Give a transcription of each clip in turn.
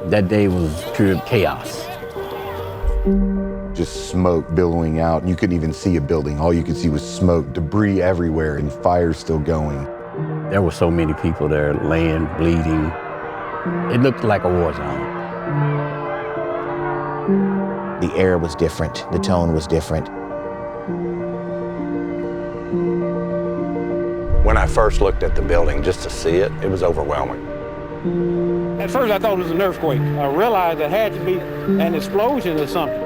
That day was pure chaos. Just smoke billowing out, and you couldn't even see a building. All you could see was smoke, debris everywhere, and fires still going. There were so many people there laying, bleeding. It looked like a war zone. The air was different, the tone was different. When I first looked at the building just to see it, it was overwhelming. At first I thought it was an earthquake. I realized it had to be an explosion or something.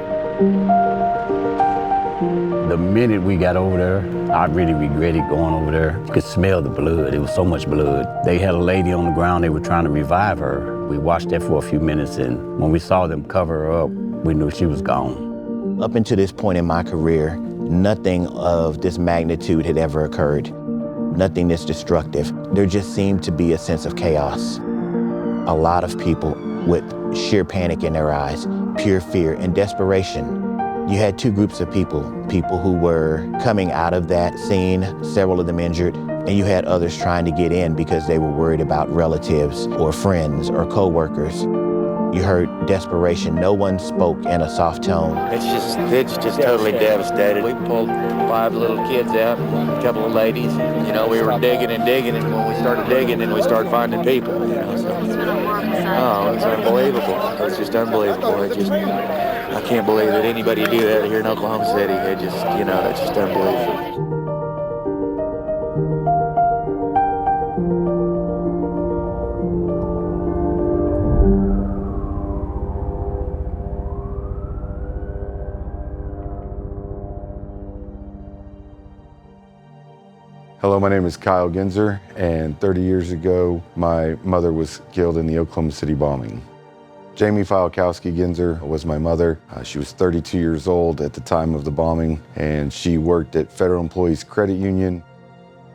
The minute we got over there, I really regretted going over there. You could smell the blood. It was so much blood. They had a lady on the ground. They were trying to revive her. We watched that for a few minutes, and when we saw them cover her up, we knew she was gone. Up until this point in my career, nothing of this magnitude had ever occurred. Nothing this destructive. There just seemed to be a sense of chaos. A lot of people with sheer panic in their eyes, pure fear and desperation. You had two groups of people who were coming out of that scene, several of them injured, and you had others trying to get in because they were worried about relatives or friends or co-workers. You heard desperation. No one spoke in a soft tone. It's just totally devastated. We pulled 5 little kids out, a couple of ladies. You know, we were digging, and when we started digging, and we started finding people. You know, so it was unbelievable. It was just unbelievable. I can't believe that anybody do that here in Oklahoma City. It's just unbelievable. Hello, my name is Kyle Ginzer, and 30 years ago, my mother was killed in the Oklahoma City bombing. Jamie Fialkowski Ginzer was my mother. She was 32 years old at the time of the bombing, and she worked at Federal Employees Credit Union.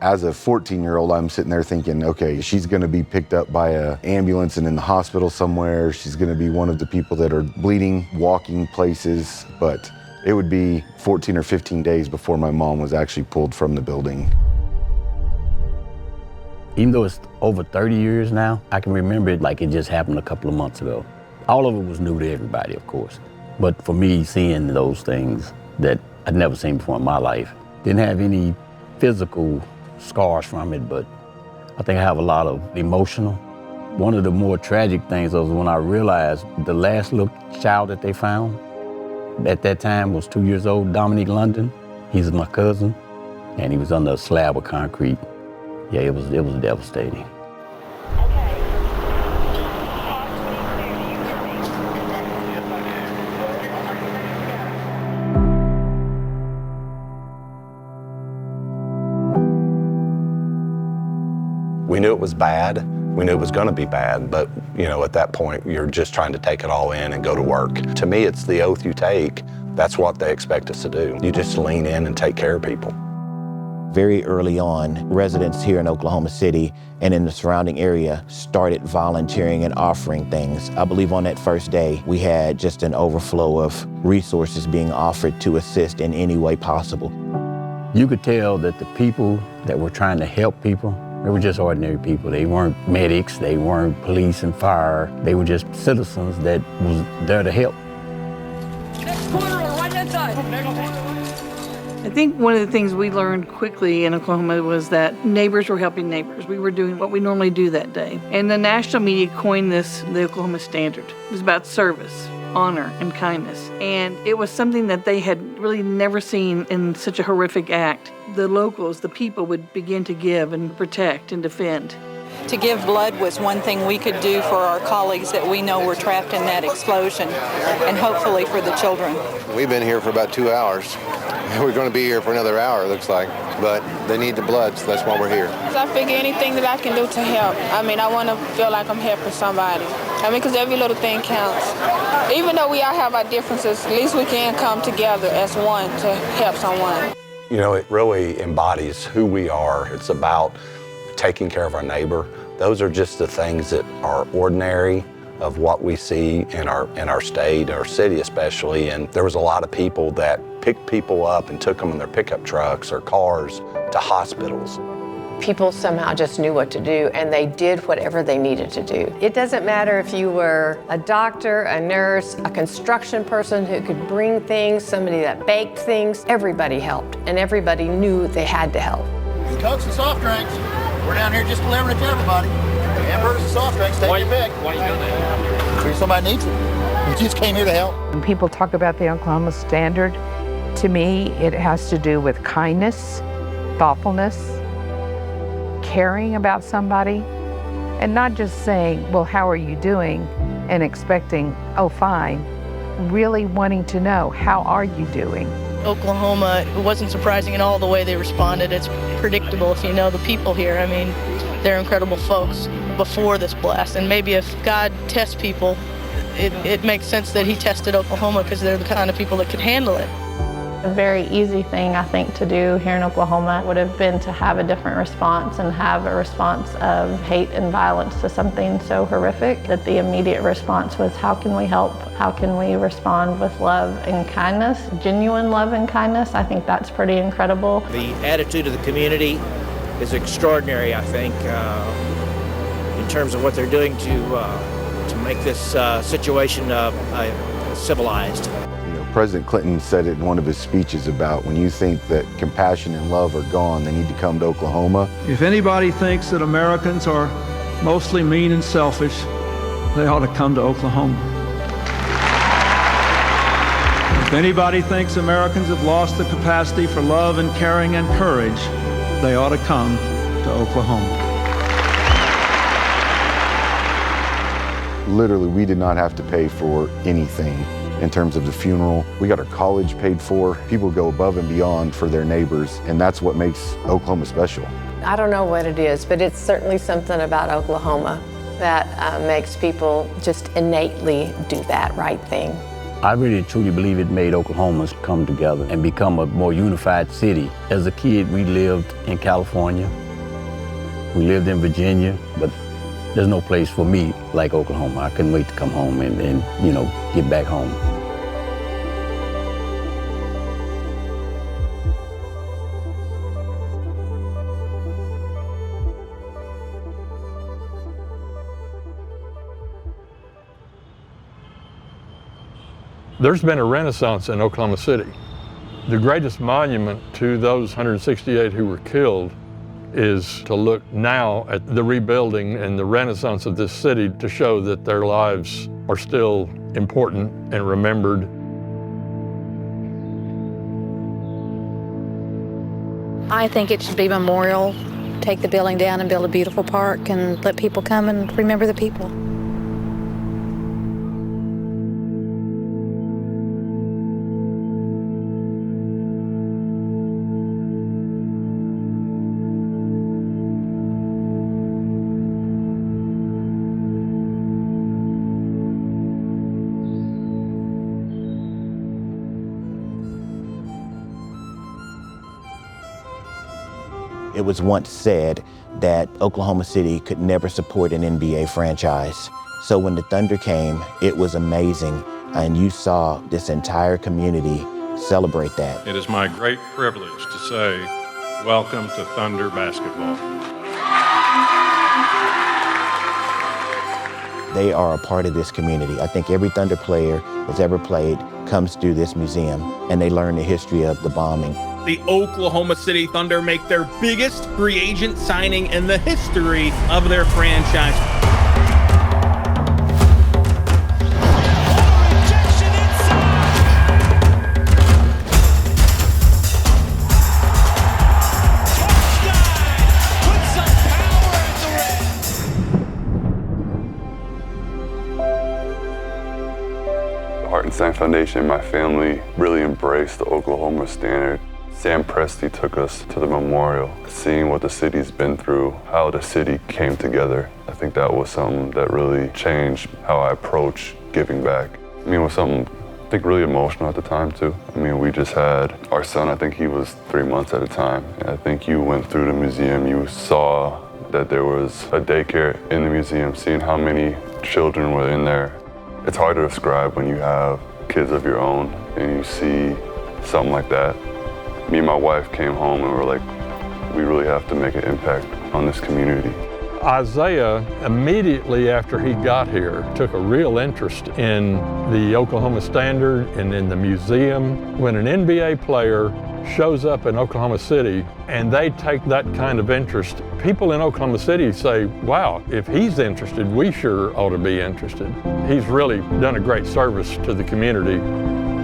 As a 14-year-old, I'm sitting there thinking, okay, she's gonna be picked up by an ambulance and in the hospital somewhere. She's gonna be one of the people that are bleeding, walking places, but it would be 14 or 15 days before my mom was actually pulled from the building. Even though it's over 30 years now, I can remember it like it just happened a couple of months ago. All of it was new to everybody, of course. But for me, seeing those things that I'd never seen before in my life, didn't have any physical scars from it, but I think I have a lot of emotional. One of the more tragic things was when I realized the last little child that they found at that time was 2 years old, Dominic London. He's my cousin, and he was under a slab of concrete. Yeah, it was devastating. We knew it was bad. We knew it was going to be bad, but at that point, you're just trying to take it all in and go to work. To me, it's the oath you take. That's what they expect us to do. You just lean in and take care of people. Very early on, residents here in Oklahoma City and in the surrounding area started volunteering and offering things. I believe on that first day, we had just an overflow of resources being offered to assist in any way possible. You could tell that the people that were trying to help people, they were just ordinary people. They weren't medics, they weren't police and fire. They were just citizens that was there to help. Next corner on the right-hand side. I think one of the things we learned quickly in Oklahoma was that neighbors were helping neighbors. We were doing what we normally do that day. And the national media coined this the Oklahoma Standard. It was about service, honor, and kindness. And it was something that they had really never seen in such a horrific act. The locals, the people, would begin to give and protect and defend. To give blood was one thing we could do for our colleagues that we know were trapped in that explosion, and hopefully for the children. We've been here for about 2 hours. We're going to be here for another hour, it looks like. But they need the blood, so that's why we're here. I figure anything that I can do to help. I want to feel like I'm helping somebody. Because every little thing counts. Even though we all have our differences, at least we can come together as one to help someone. It really embodies who we are. It's about taking care of our neighbor. Those are just the things that are ordinary of what we see in our state, our city especially. And there was a lot of people that picked people up and took them in their pickup trucks or cars to hospitals. People somehow just knew what to do, and they did whatever they needed to do. It doesn't matter if you were a doctor, a nurse, a construction person who could bring things, somebody that baked things. Everybody helped, and everybody knew they had to help. Cokes and soft drinks. We're down here just delivering it to everybody. Hamburgers and soft drinks, take your pick. Why are you doing that? Because somebody needs it. We just came here to help. When people talk about the Oklahoma Standard, to me, it has to do with kindness, thoughtfulness, caring about somebody, and not just saying, well, how are you doing, and expecting, oh, fine. Really wanting to know, how are you doing? Oklahoma, it wasn't surprising at all the way they responded. It's predictable if you know the people here. I mean, they're incredible folks before this blast. And maybe if God tests people, it makes sense that he tested Oklahoma because they're the kind of people that could handle it. A very easy thing, I think, to do here in Oklahoma would have been to have a different response and have a response of hate and violence to something so horrific that the immediate response was, how can we help? How can we respond with love and kindness, genuine love and kindness? I think that's pretty incredible. The attitude of the community is extraordinary, I think, in terms of what they're doing to make this situation civilized. President Clinton said it in one of his speeches about when you think that compassion and love are gone, they need to come to Oklahoma. If anybody thinks that Americans are mostly mean and selfish, they ought to come to Oklahoma. If anybody thinks Americans have lost the capacity for love and caring and courage, they ought to come to Oklahoma. Literally, we did not have to pay for anything. In terms of the funeral, we got our college paid for. People go above and beyond for their neighbors, and that's what makes Oklahoma special. I don't know what it is, but it's certainly something about Oklahoma that makes people just innately do that right thing. I really truly believe it made Oklahomans come together and become a more unified city. As a kid, we lived in California, we lived in Virginia, but there's no place for me like Oklahoma. I couldn't wait to come home and get back home. There's been a renaissance in Oklahoma City. The greatest monument to those 168 who were killed is to look now at the rebuilding and the renaissance of this city to show that their lives are still important and remembered. I think it should be memorial. Take the building down and build a beautiful park and let people come and remember the people. It was once said that Oklahoma City could never support an NBA franchise. So when the Thunder came, it was amazing. And you saw this entire community celebrate that. It is my great privilege to say, welcome to Thunder basketball. They are a part of this community. I think every Thunder player that's ever played comes through this museum, and they learn the history of the bombing. The Oklahoma City Thunder make their biggest free agent signing in the history of their franchise. The Hartenstein Foundation and my family really embraced the Oklahoma Standard. Sam Presti took us to the memorial, seeing what the city's been through, how the city came together. I think that was something that really changed how I approach giving back. I mean, it was something, I think, really emotional at the time, too. I mean, we just had our son, I think he was 3 months at a time. And I think you went through the museum, you saw that there was a daycare in the museum, seeing how many children were in there. It's hard to describe when you have kids of your own and you see something like that. Me and my wife came home and were like, we really have to make an impact on this community. Isaiah, immediately after he got here, took a real interest in the Oklahoma Standard and in the museum. When an NBA player shows up in Oklahoma City and they take that kind of interest, people in Oklahoma City say, wow, if he's interested, we sure ought to be interested. He's really done a great service to the community.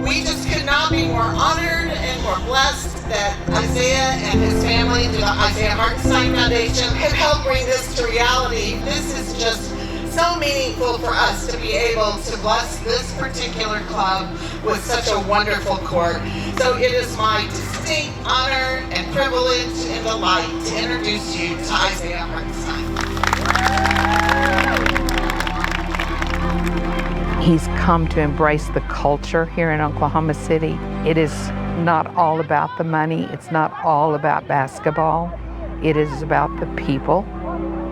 We just could not be more honored and more blessed that Isaiah and his family through the Isaiah Hartenstein Foundation have helped bring this to reality. This is just so meaningful for us to be able to bless this particular club with such a wonderful court. So it is my distinct honor and privilege and delight to introduce you to Isaiah Hartenstein. He's come to embrace the culture here in Oklahoma City. It is not all about the money. It's not all about basketball. It is about the people.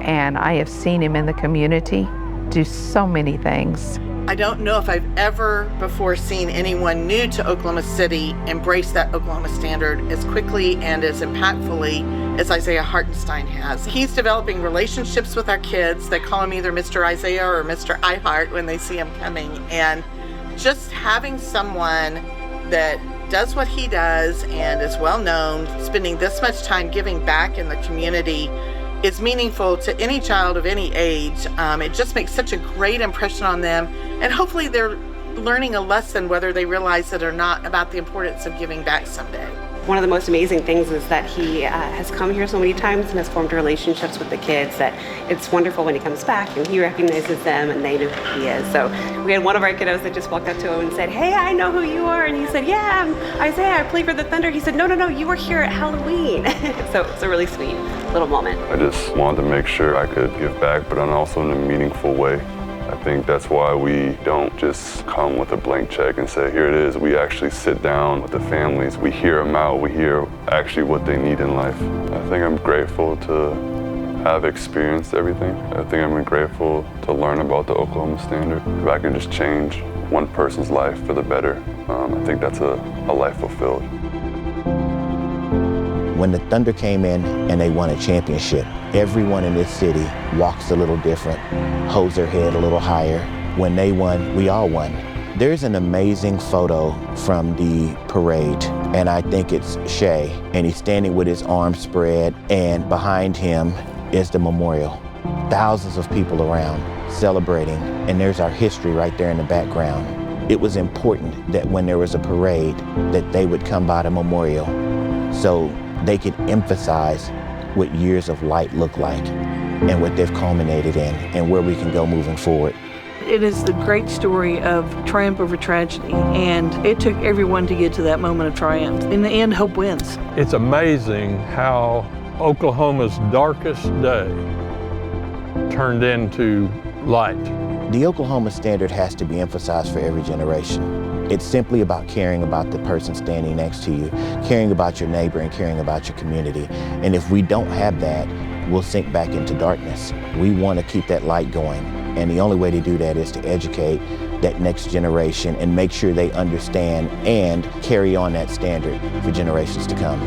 And I have seen him in the community do so many things. I don't know if I've ever before seen anyone new to Oklahoma City embrace that Oklahoma Standard as quickly and as impactfully as Isaiah Hartenstein has. He's developing relationships with our kids. They call him either Mr. Isaiah or Mr. iHeart when they see him coming. And just having someone that does what he does and is well known, spending this much time giving back in the community is meaningful to any child of any age. It just makes such a great impression on them, and hopefully they're learning a lesson, whether they realize it or not, about the importance of giving back someday. One of the most amazing things is that he has come here so many times and has formed relationships with the kids that it's wonderful when he comes back and he recognizes them and they know who he is. So we had one of our kiddos that just walked up to him and said, "Hey, I know who you are." And he said, "Yeah, I'm Isaiah, I play for the Thunder." He said, No, you were here at Halloween." So it's a really sweet little moment. I just wanted to make sure I could give back, but also in a meaningful way. I think that's why we don't just come with a blank check and say, here it is. We actually sit down with the families. We hear them out. We hear actually what they need in life. I think I'm grateful to have experienced everything. I think I'm grateful to learn about the Oklahoma Standard. If I can just change one person's life for the better, I think that's a life fulfilled. When the Thunder came in and they won a championship, everyone in this city walks a little different, holds their head a little higher. When they won, we all won. There's an amazing photo from the parade, and I think it's Shay, and he's standing with his arms spread, and behind him is the memorial. Thousands of people around celebrating, and there's our history right there in the background. It was important that when there was a parade, that they would come by the memorial so they could emphasize what years of light look like and what they've culminated in and where we can go moving forward. It is the great story of triumph over tragedy, and it took everyone to get to that moment of triumph. In the end, hope wins. It's amazing how Oklahoma's darkest day turned into light. The Oklahoma Standard has to be emphasized for every generation. It's simply about caring about the person standing next to you, caring about your neighbor and caring about your community. And if we don't have that, we'll sink back into darkness. We want to keep that light going. And the only way to do that is to educate that next generation and make sure they understand and carry on that standard for generations to come.